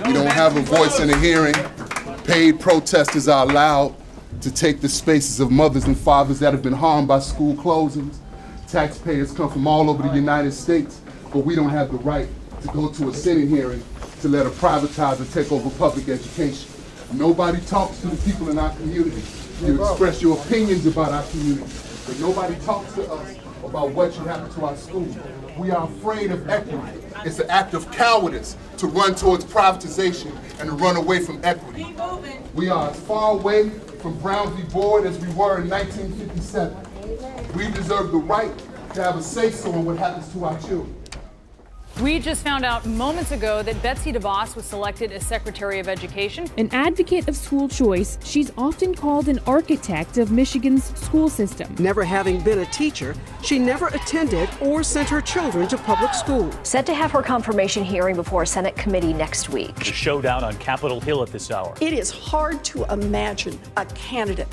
We don't have a voice in a hearing. Paid protesters are allowed to take the spaces of mothers and fathers that have been harmed by school closings. Taxpayers come from all over the United States, but we don't have the right to go to a Senate hearing to let a privatizer take over public education. Nobody talks to the people in our community. You express your opinions about our community, but nobody talks to us about what should happen to our schools. We are afraid of equity. It's an act of cowardice to run towards privatization and to run away from equity. We are as far away from Brown v. Board as we were in 1957. We deserve the right to have a say-so in what happens to our children. We just found out moments ago that Betsy DeVos was selected as Secretary of Education. An advocate of school choice, she's often called an architect of Michigan's school system. Never having been a teacher, she never attended or sent her children to public school. Set to have her confirmation hearing before a Senate committee next week. The showdown on Capitol Hill at this hour. It is hard to imagine a candidate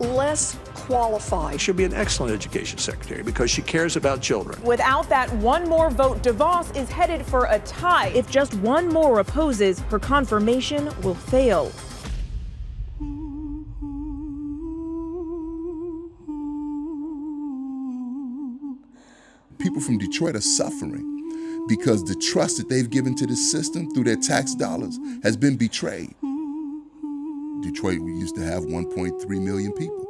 less qualified. She'll be an excellent education secretary because she cares about children. Without that one more vote, DeVos is headed for a tie. If just one more opposes, her confirmation will fail. People from Detroit are suffering because the trust that they've given to the system through their tax dollars has been betrayed. Detroit, we used to have 1.3 million people.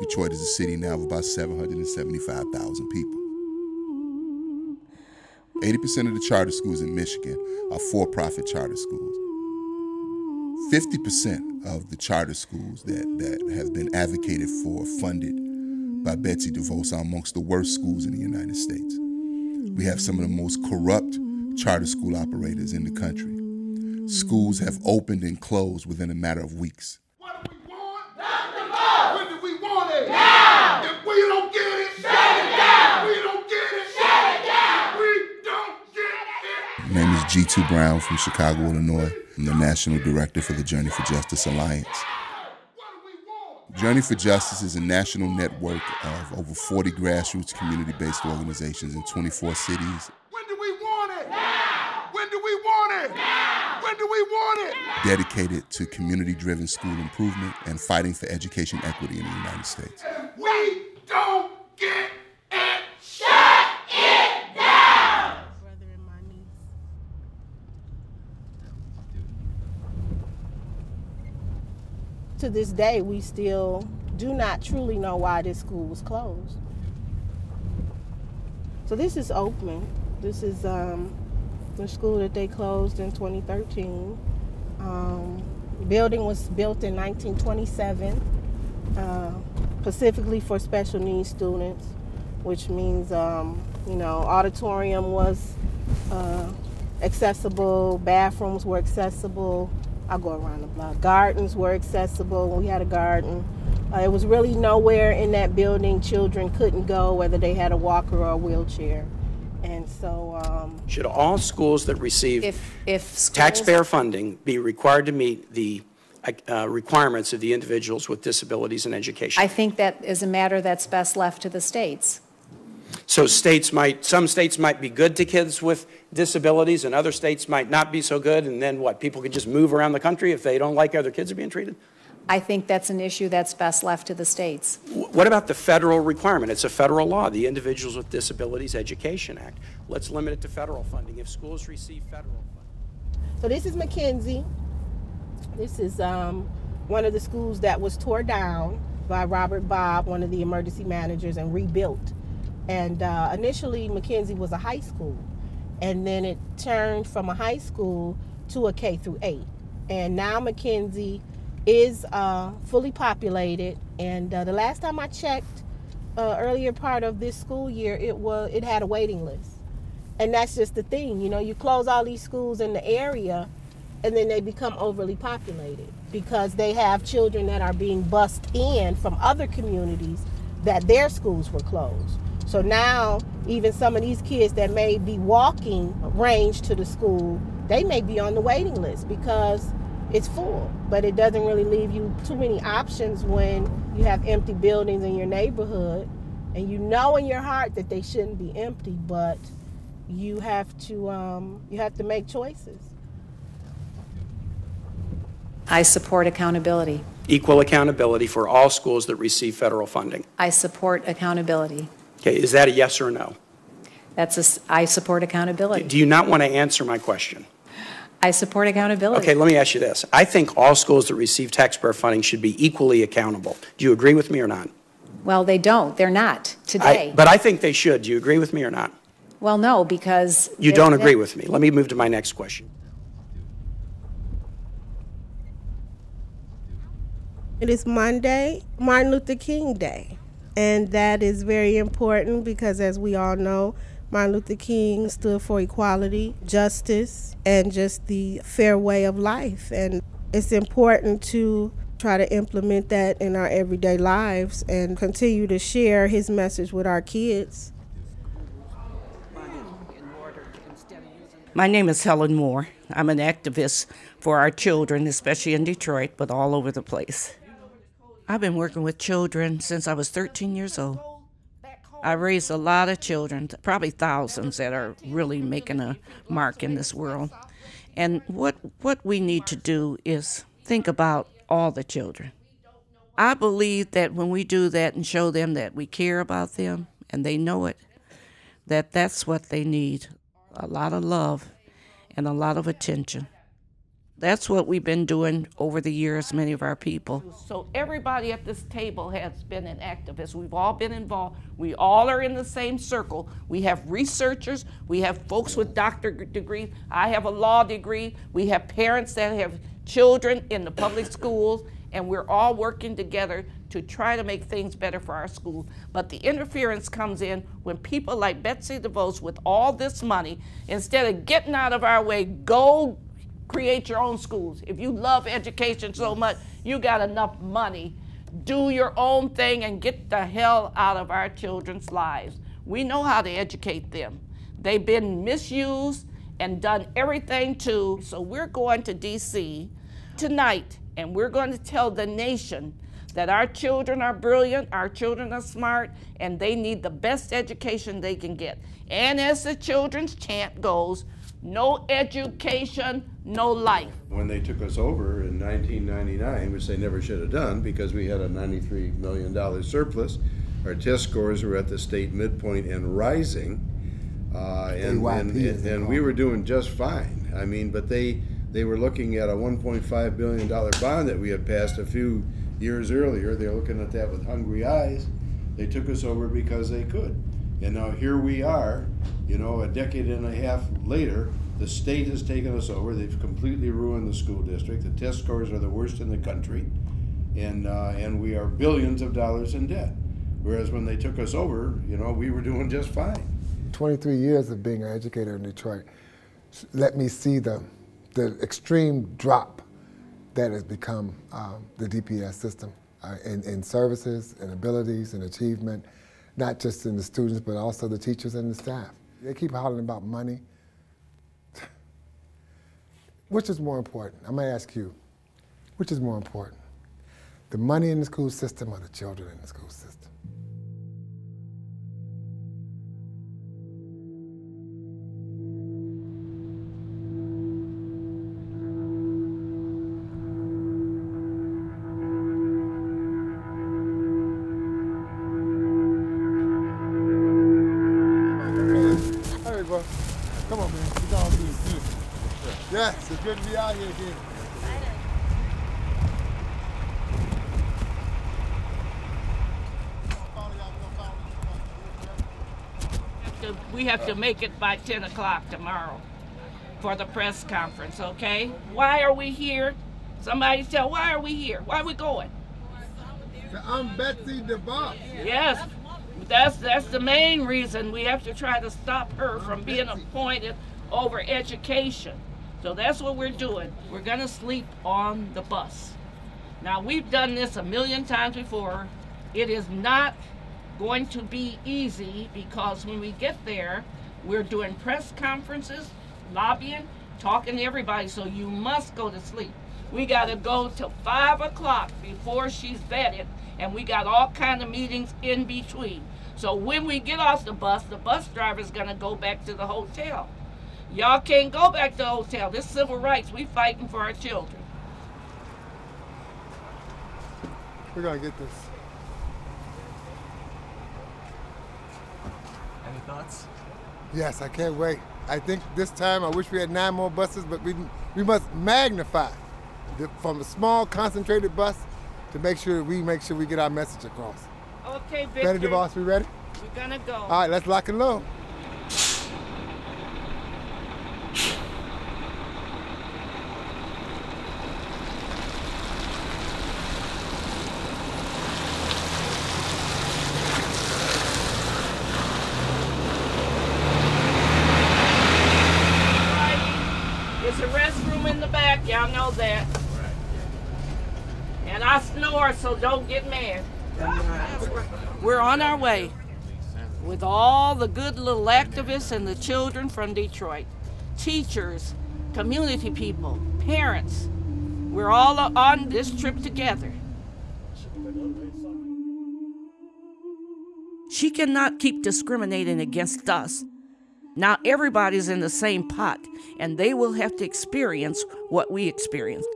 Detroit is a city now of about 775,000 people. 80% of the charter schools in Michigan are for-profit charter schools. 50% of the charter schools that have been advocated for, funded by Betsy DeVos, are amongst the worst schools in the United States. We have some of the most corrupt charter school operators in the country. Schools have opened and closed within a matter of weeks. What do we want? Dr. Moore! When do we want it? Now! If we don't get it, shut it down! We don't get it, shut it down! We don't get it! My name is G2 Brown from Chicago, Illinois. I'm the National Director for the Journey for Justice Alliance. Journey for Justice is a national network of over 40 grassroots community-based organizations in 24 cities. When do we want it? Now! When do we want it? Now! When do we want it? Dedicated to community-driven school improvement and fighting for education equity in the United States. If we don't get it, shut it down! To this day, we still do not truly know why this school was closed. So this is Oakman. This is the school that they closed in 2013. The building was built in 1927, specifically for special needs students, which means, auditorium was accessible, bathrooms were accessible. I'll go around the block. Gardens were accessible. We had a garden. It was really nowhere in that building children couldn't go, whether they had a walker or a wheelchair. And so should all schools that receive if taxpayer funding be required to meet the requirements of the individuals with disabilities in education? I think that is a matter that's best left to the states. So some states might be good to kids with disabilities and other states might not be so good, and then what, people could just move around the country if they don't like how their kids are being treated? I think that's an issue that's best left to the states. What about the federal requirement? It's a federal law, the Individuals with Disabilities Education Act. Let's limit it to federal funding if schools receive federal funding. So this is McKenzie. This is one of the schools that was torn down by Robert Bobb, one of the emergency managers, and rebuilt. And initially McKenzie was a high school, and then it turned from a high school to a K-8. And now McKenzie is fully populated, and the last time I checked, earlier part of this school year, it had a waiting list. And that's just the thing, you close all these schools in the area and then they become overly populated because they have children that are being bused in from other communities that their schools were closed. So now even some of these kids that may be walking range to the school, they may be on the waiting list because it's full. But it doesn't really leave you too many options when you have empty buildings in your neighborhood, and you know in your heart that they shouldn't be empty, but you have to make choices. I support accountability. Equal accountability for all schools that receive federal funding. I support accountability. Okay, is that a yes or no? I support accountability. Do you not want to answer my question? I support accountability. Okay, let me ask you this. I think all schools that receive taxpayer funding should be equally accountable. Do you agree with me or not? Well, they don't. They're not today. But I think they should. Do you agree with me or not? Well, no, because... You don't agree with me. Let me move to my next question. It is Monday, Martin Luther King Day, and that is very important because, as we all know, Martin Luther King stood for equality, justice, and just the fair way of life. And it's important to try to implement that in our everyday lives and continue to share his message with our kids. My name is Helen Moore. I'm an activist for our children, especially in Detroit, but all over the place. I've been working with children since I was 13 years old. I raised a lot of children, probably thousands that are really making a mark in this world. And what we need to do is think about all the children. I believe that when we do that and show them that we care about them and they know it, that's what they need, a lot of love and a lot of attention. That's what we've been doing over the years, many of our people. So everybody at this table has been an activist. We've all been involved. We all are in the same circle. We have researchers. We have folks with doctorate degrees. I have a law degree. We have parents that have children in the public schools, and we're all working together to try to make things better for our schools. But the interference comes in when people like Betsy DeVos with all this money, instead of getting out of our way, go create your own schools. If you love education so much, you got enough money. Do your own thing and get the hell out of our children's lives. We know how to educate them. They've been misused and done everything to. So we're going to D.C. tonight, and we're going to tell the nation that our children are brilliant, our children are smart, and they need the best education they can get. And as the children's chant goes, no education, no life. When they took us over in 1999, which they never should have done because we had a $93 million surplus, our test scores were at the state midpoint and rising, and we were doing just fine. I mean, but they were looking at a $1.5 billion bond that we had passed a few years earlier. They were looking at that with hungry eyes. They took us over because they could. And now here we are, you know, a decade and a half later, the state has taken us over. They've completely ruined the school district. The test scores are the worst in the country, and we are billions of dollars in debt. Whereas when they took us over, you know, we were doing just fine. 23 years of being an educator in Detroit let me see the extreme drop that has become the DPS system in services and abilities and achievement, not just in the students, but also the teachers and the staff. They keep hollering about money. Which is more important? I'm gonna ask you, which is more important? The money in the school system or the children in the school system? Come on, man. We're going to do this. Yes, it's good to be out here again. We have to make it by 10 o'clock tomorrow for the press conference, okay? Why are we here? Somebody tell, why are we here? Why are we going? I'm Betsy DeVos. Yes. That's the main reason. We have to try to stop her from being appointed over education. So that's what we're doing. We're going to sleep on the bus. Now, we've done this a million times before. It is not going to be easy because when we get there, we're doing press conferences, lobbying, talking to everybody, so you must go to sleep. We got to go till 5 o'clock before she's vetted, and we got all kind of meetings in between. So when we get off the bus driver's gonna go back to the hotel. Y'all can't go back to the hotel. This is civil rights. We fighting for our children. We're gonna get this. Any thoughts? Yes, I can't wait. I think this time I wish we had 9 more buses, but we must magnify from a small concentrated bus to make sure we get our message across. Okay, Victor. Betty DeVos, we ready? We're gonna go. All right, let's lock and load. There's a restroom in the back, y'all know that. And I snore, so don't get mad. We're on our way with all the good little activists and the children from Detroit. Teachers, community people, parents. We're all on this trip together. She cannot keep discriminating against us. Now everybody's in the same pot, and they will have to experience what we experienced.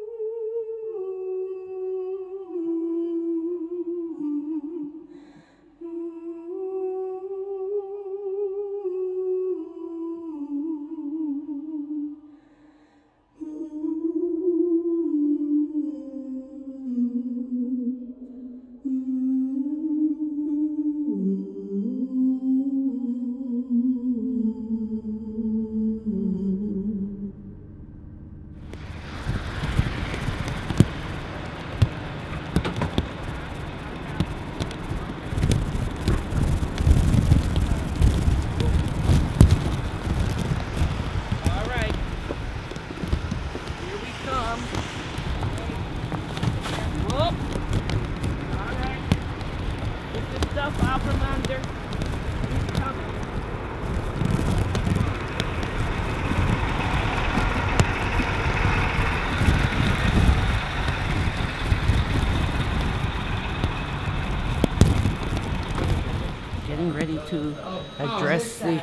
Getting ready to address the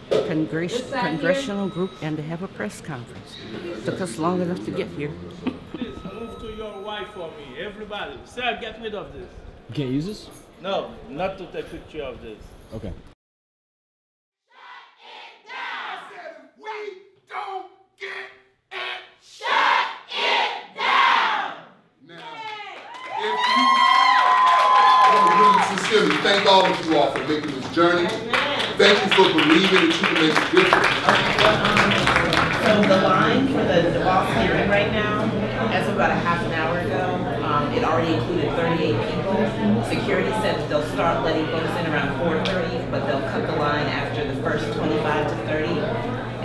congressional group and to have a press conference. Took us long enough to get here. Please move to your right for me, everybody. Sir, get rid of this. You can't use this? No, not to take a picture of this. Okay. Sincerely thank all of you all for making this journey. Thank you for believing that you can make a difference. So the line for the DeVos hearing right now, as of about a half an hour ago, it already included 38 people. Security said that they'll start letting folks in around 4:30, but they'll cut the line after the first 25 to 30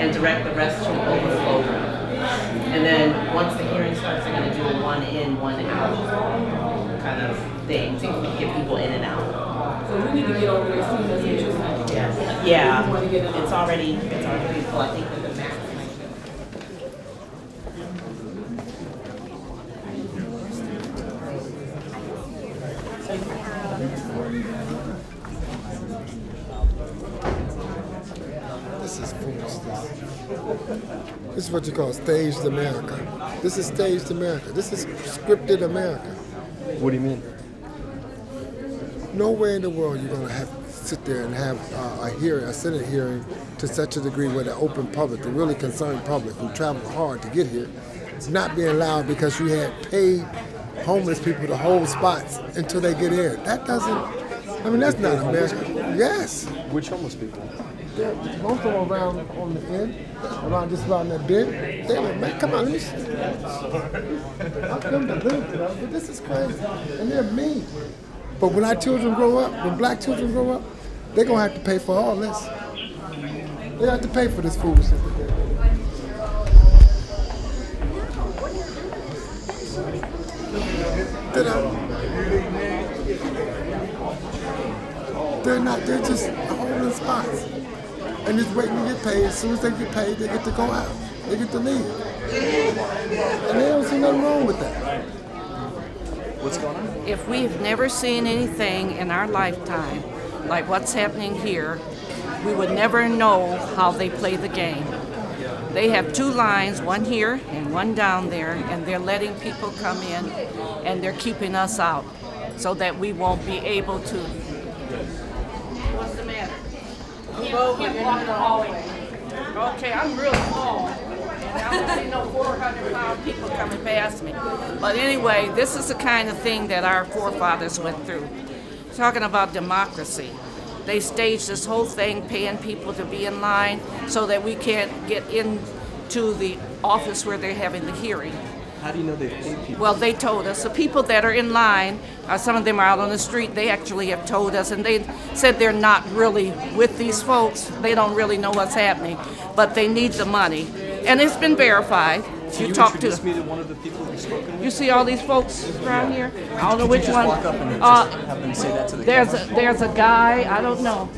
and direct the rest to an overflow room. And then once the hearing starts, they're going to do a 1 in, 1 out kind of thing to get people in and out. So we need to get over there as soon as it's Yeah, it's already full. I think that the max. This is foolishness. This is what you call staged America. This is staged America. This is scripted America. What do you mean? Nowhere in the world you're going to have to sit there and have a Senate hearing to such a degree where the open public, the really concerned public who traveled hard to get here, is not being allowed because you had paid homeless people to hold spots until they get in. That doesn't, I mean, that's not America. Yes. Which homeless people? Most of them around on the end, just around that bend. They're like, man, come on, let me see. I come to live, but this is crazy. And they're mean. But when our children grow up, when black children grow up, they're going to have to pay for all this. They have to pay for this foolishness. They're just holding spots. And just waiting to get paid. As soon as they get paid, they get to go out. They get to leave. And they don't see nothing wrong with that. What's going on? If we've never seen anything in our lifetime like what's happening here, we would never know how they play the game. They have 2 lines, one here and one down there, and they're letting people come in, and they're keeping us out. so that we won't be able to. What's the matter? Can't walk the hallway. Okay, I'm real small, and I don't see no 400-pound people coming past me. But anyway, this is the kind of thing that our forefathers went through. Talking about democracy. They staged this whole thing, paying people to be in line so that we can't get into the office where they're having the hearing. How do you know they paid people? Well, they told us. The people that are in line, some of them are out on the street, they actually have told us, and they said they're not really with these folks. They don't really know what's happening, but they need the money. And it's been verified. You talk to me to one of the people who've spoken with? You see all these folks around here? I don't know which one. Walk up and just have them say that to the there's a guy, I don't know.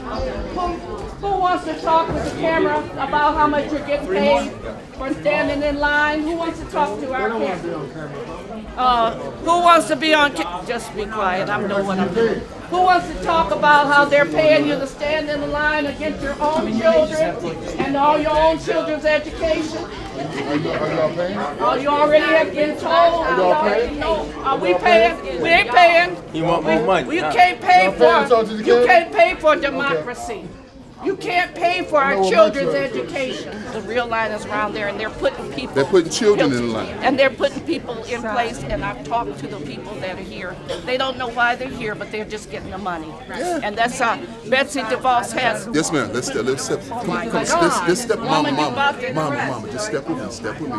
Who wants to talk with the camera about how much you're getting paid for standing in line? Who wants to talk to our camera? Who wants to be on camera? Just be quiet, I know what I'm doing. Who wants to talk about how they're paying you to stand in the line against your own children and all your own children's education? Are y'all paying? Oh, you already have been told? Are y'all paying? No. Are we paying? We ain't paying. You want more money? You can't pay for democracy. You can't pay for our children's education. The real line is around there, and they're putting people. They're putting children in line. And they're putting people in place. And I've talked to the people that are here. They don't know why they're here, but they're just getting the money. Yeah. And that's how Betsy DeVos has. Yes, ma'am. Let's step. Come on. Let's step. Mama. Just step with me. Step with me.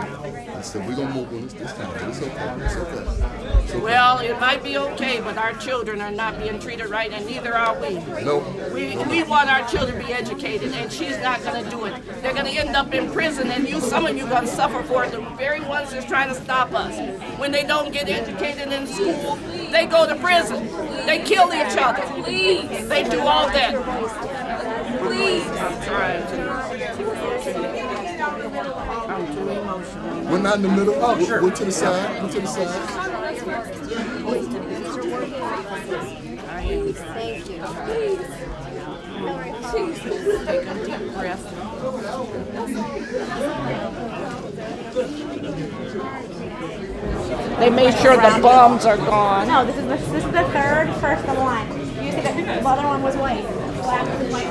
We're gonna move on this time. It's okay. It's okay. Well, it might be okay, but our children are not being treated right, and neither are we. No. We want our children to be educated, and she's not going to do it. They're going to end up in prison, and some of you are going to suffer for it. The very ones that's trying to stop us. When they don't get educated in school, they go to prison. They kill each other. Please. They do all that. Please. I'm trying to. I'm too emotional. We're not in the middle. Oh, sure. We're to the side. We're to the side. I am. Thank you. Take a deep breath. They made sure the bums are gone. No, this is the third first of the line. You see the other one was white. The last was white.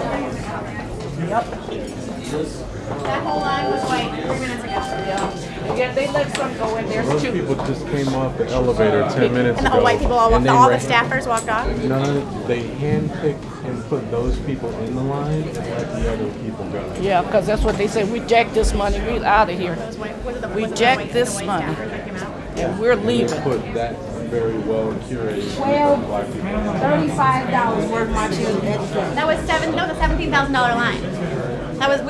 Yep. That whole line was white 3 minutes ago. Yeah, they let some go in there. Those people just came off the elevator 10 minutes ago. And the white people all walked off. All the staffers walked off. No, they handpicked and put those people in the line and let the other people go. Yeah, because that's what they said. Reject this money. We're out of here. Reject this money. And we're leaving. Put that very well curated. Black people. $35 worth of my children. That was the $17,000 line. That was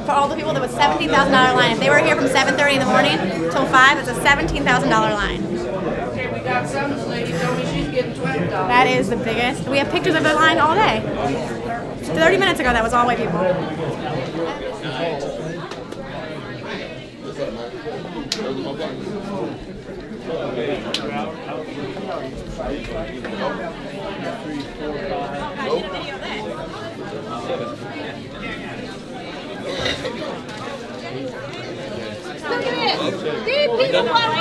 for all the people. That was $17,000 line. If they were here from 7:30 in the morning till 5, it's a $17,000 line. Okay, we got some. This lady told me she's getting $12. That is the biggest. We have pictures of the line all day. 30 minutes ago, that was all white people. Look at it. These people want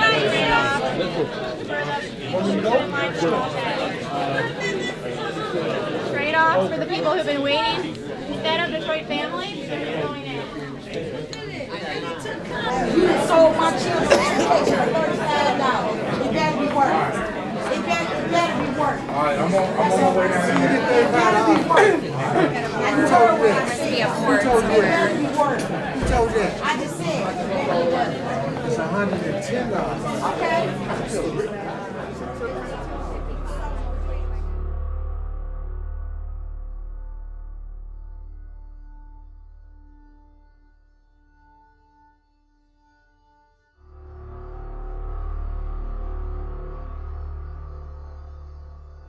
Trade-offs for the people who've been waiting. Instead of Detroit families, they're going in. You sold my children $35. It better be worth it. It better be worth it. All right, I'm on my way down here. It better be worth it. I told you that. It better be worth it. You told that. I just said. It's $110. Okay.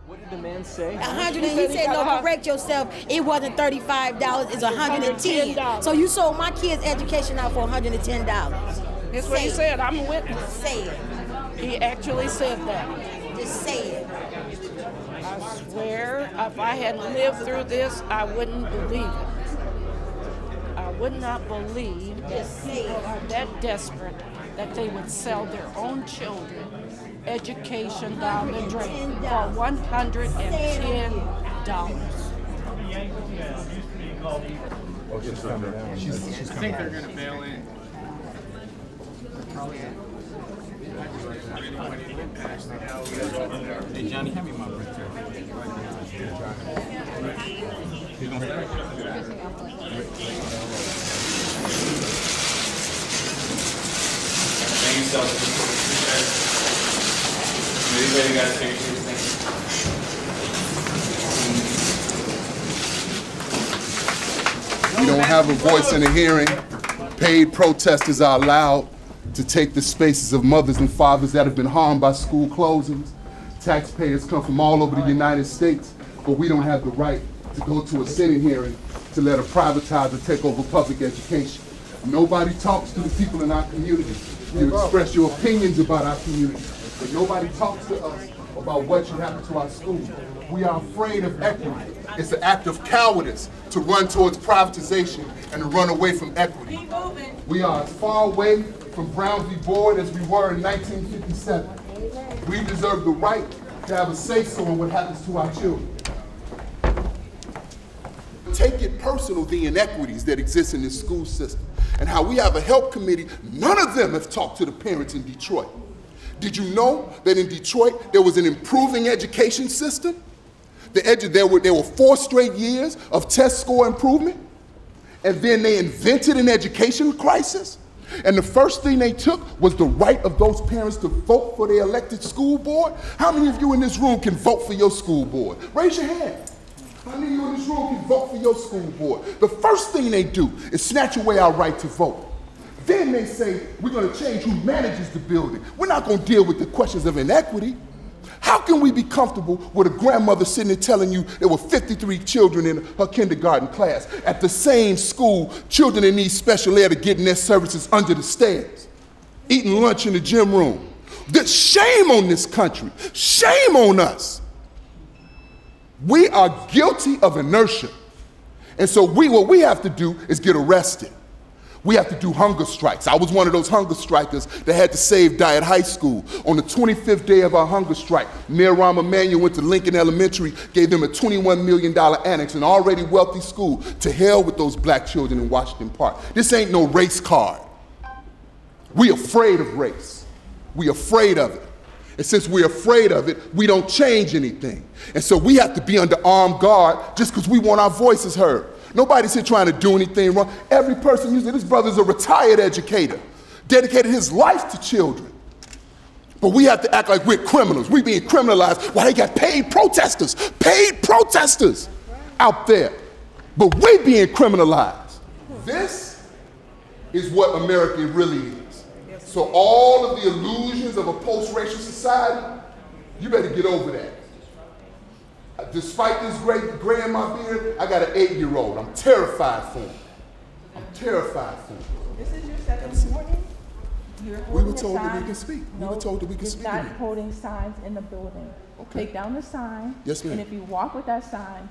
What did the man say? 100. He said, no, correct yourself. It wasn't $35. It's $110. So you sold my kids' education out for $110. That's what he said. I'm a witness. Say it. He actually said that. Just say it. I swear, if I hadn't lived through this, I wouldn't believe it. I would not believe that people are that desperate that they would sell their own children education down the drain for $110. I think they're going to bail in. Hey, Johnny, have your mom right there. He's going to Thank you so much. Anybody got to take your thing? We don't have a voice in the hearing. Paid protesters are allowed to take the spaces of mothers and fathers that have been harmed by school closings. Taxpayers come from all over the United States, but we don't have the right to go to a Senate hearing to let a privatizer take over public education. Nobody talks to the people in our community. You express your opinions about our community, but nobody talks to us about what should happen to our schools. We are afraid of equity. It's an act of cowardice to run towards privatization and to run away from equity. We are as far away from Brown v. Board as we were in 1957. We deserve the right to have a say-so in what happens to our children. Take it personal, the inequities that exist in this school system, and how we have a help committee. None of them have talked to the parents in Detroit. Did you know that in Detroit there was an improving education system? There were 4 straight years of test score improvement, and then they invented an education crisis. And the first thing they took was the right of those parents to vote for their elected school board. How many of you in this room can vote for your school board? Raise your hand. How many of you in this room can vote for your school board? The first thing they do is snatch away our right to vote. Then they say, we're going to change who manages the building. We're not going to deal with the questions of inequity. How can we be comfortable with a grandmother sitting there telling you there were 53 children in her kindergarten class? At the same school, children that need special ed are getting their services under the stairs, eating lunch in the gym room. There's shame on this country. Shame on us. We are guilty of inertia. And so what we have to do is get arrested. We have to do hunger strikes. I was one of those hunger strikers that had to save Diet High School. On the 25th day of our hunger strike, Mayor Rahm Emanuel went to Lincoln Elementary, gave them a $21 million annex, an already wealthy school. To hell with those black children in Washington Park. This ain't no race card. We afraid of race. We afraid of it. And since we're afraid of it, we don't change anything. And so we have to be under armed guard just because we want our voices heard. Nobody's here trying to do anything wrong. Every person usually, this brother's a retired educator, dedicated his life to children. But we have to act like we're criminals. We're being criminalized while they got paid protesters out there. But we're being criminalized. This is what America really is. So all of the illusions of a post-racial society, you better get over that. Despite this great gray in my beard, I got an 8-year-old. I'm terrified for him. I'm terrified for him. This is your second warning. We were told that we can speak. We were told that we can speak. You're not holding signs in the building. Okay. Take down the sign. Yes, ma'am. And if you walk with that sign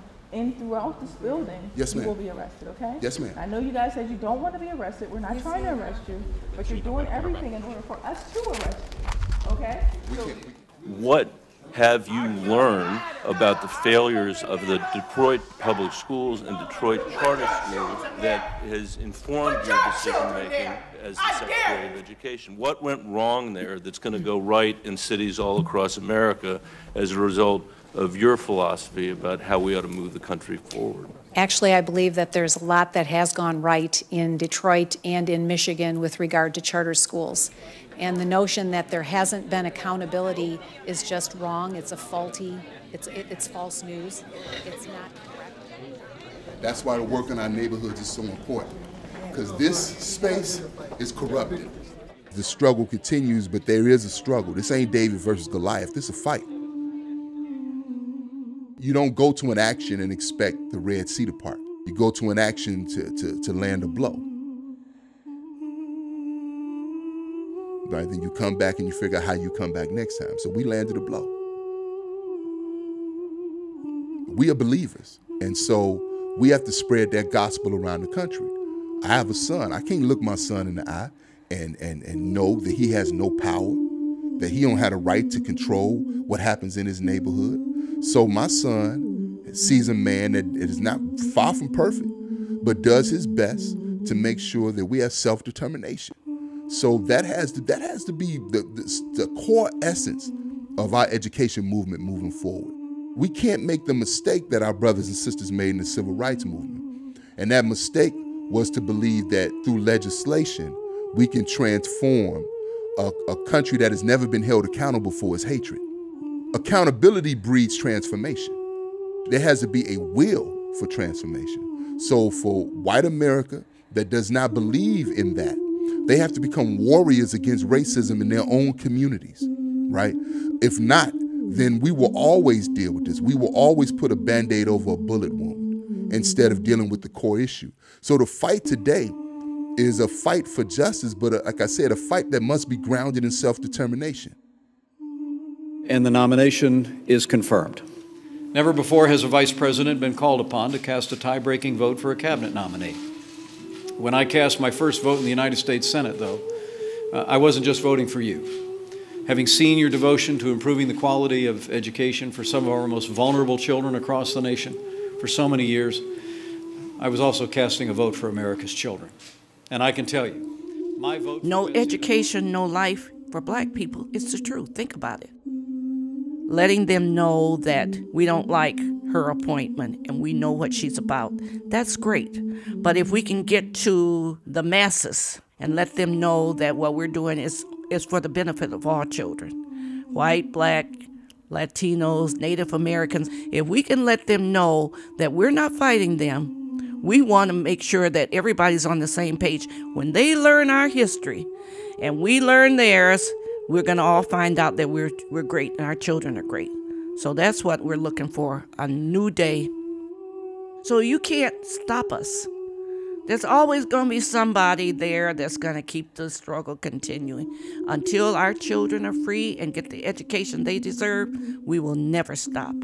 throughout this building, yes, you ma'am, will be arrested, okay? Yes, ma'am. I know you guys said you don't want to be arrested. We're not trying to arrest you, but you're doing everything in order for us to arrest you, okay? What have you learned about the failures of the Detroit public schools and Detroit charter schools that has informed your decision-making as the Secretary of Education? What went wrong there that's going to go right in cities all across America as a result of your philosophy about how we ought to move the country forward? Actually, I believe that there's a lot that has gone right in Detroit and in Michigan with regard to charter schools. And the notion that there hasn't been accountability is just wrong. It's a faulty, it's false news. It's not correct. That's why the work in our neighborhoods is so important, because this space is corrupted. The struggle continues, but there is a struggle. This ain't David versus Goliath. This is a fight. You don't go to an action and expect the Red Sea to part. You go to an action to land a blow. Right? Then you come back and you figure out how you come back next time. So we landed a blow. We are believers. And so we have to spread that gospel around the country. I have a son. I can't look my son in the eye and know that he has no power, that he don't have a right to control what happens in his neighborhood. So my son sees a man that is not far from perfect, but does his best to make sure that we have self-determination. So that has to be the core essence of our education movement moving forward. We can't make the mistake that our brothers and sisters made in the civil rights movement. And that mistake was to believe that through legislation, we can transform a country that has never been held accountable for its hatred. Accountability breeds transformation. There has to be a will for transformation. So for white America that does not believe in that, they have to become warriors against racism in their own communities, right? If not, then we will always deal with this. We will always put a Band-Aid over a bullet wound instead of dealing with the core issue. So the fight today is a fight for justice, but like I said, a fight that must be grounded in self-determination. And the nomination is confirmed. Never before has a vice president been called upon to cast a tie-breaking vote for a cabinet nominee. When I cast my first vote in the United States Senate, though, I wasn't just voting for you. Having seen your devotion to improving the quality of education for some of our most vulnerable children across the nation for so many years, I was also casting a vote for America's children. And I can tell you, my vote... No education, no life for black people. It's the truth. Think about it. Letting them know that we don't like her appointment and we know what she's about, that's great. But if we can get to the masses and let them know that what we're doing is for the benefit of all children, white, black, Latinos, Native Americans, if we can let them know that we're not fighting them, we want to make sure that everybody's on the same page. When they learn our history and we learn theirs, we're going to all find out that we're great and our children are great. So that's what we're looking for, a new day. So you can't stop us. There's always going to be somebody there that's going to keep the struggle continuing. Until our children are free and get the education they deserve, we will never stop.